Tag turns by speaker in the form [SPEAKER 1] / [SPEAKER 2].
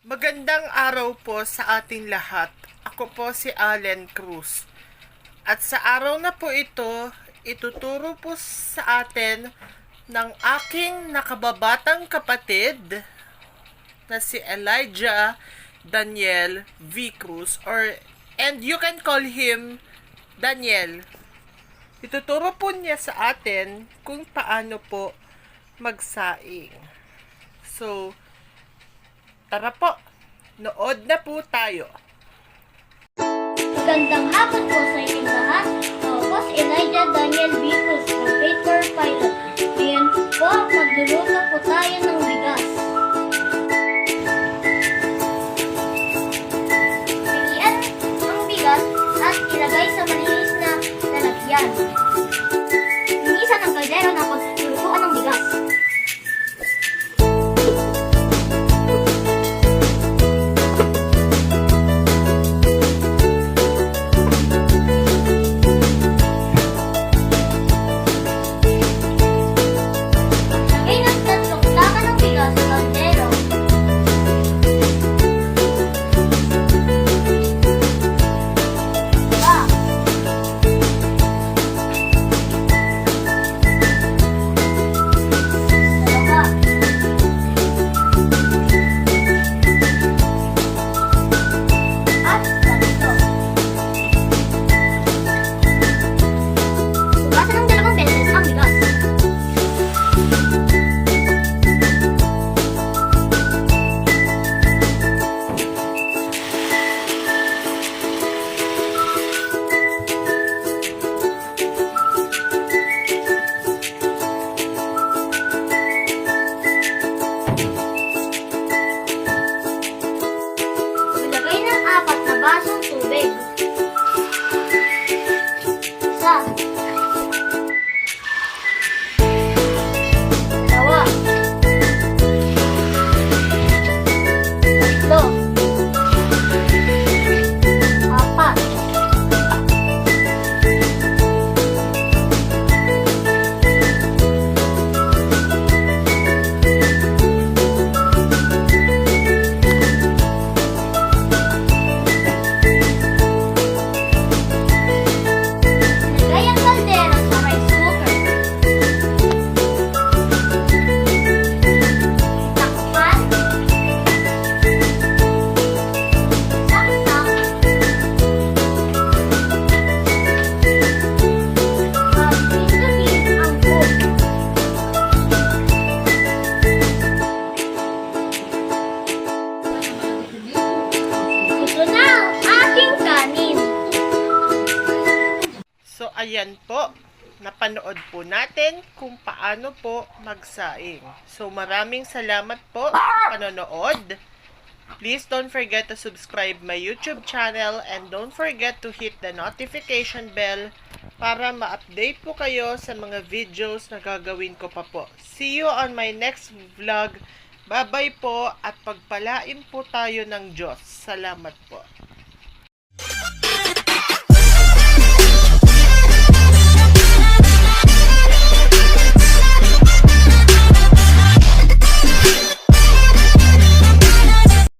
[SPEAKER 1] Magandang araw po sa ating lahat. Ako po si Allen Cruz. At sa araw na po ito, ituturo po sa atin ng aking nakababatang kapatid na si Elijah Daniel V. Cruz, and you can call him Daniel. Ituturo po niya sa atin kung paano po magsaing. So, tara po, nood na po tayo.
[SPEAKER 2] Magandang hapon po sa inyong lahat. Ako po si Elijah Daniel V. Cruz from Faith for Pilot. Ngayon po, magluluto po tayo ng bigas. Bigyan ang bigas at ilagay sa malinis na lalagyan. Linisan ang kaldero na paglulutuan ng bigas. Basong tubig. Isa. Dalawa. Tatlo. Apat.
[SPEAKER 1] So, ayan po. Napanood po natin kung paano po magsaing. So, maraming salamat po sa panonood. Please don't forget to subscribe my YouTube channel and don't forget to hit the notification bell para ma-update po kayo sa mga videos na gagawin ko pa po. See you on my next vlog. Bye-bye po at pagpalain po tayo ng Diyos. Salamat po.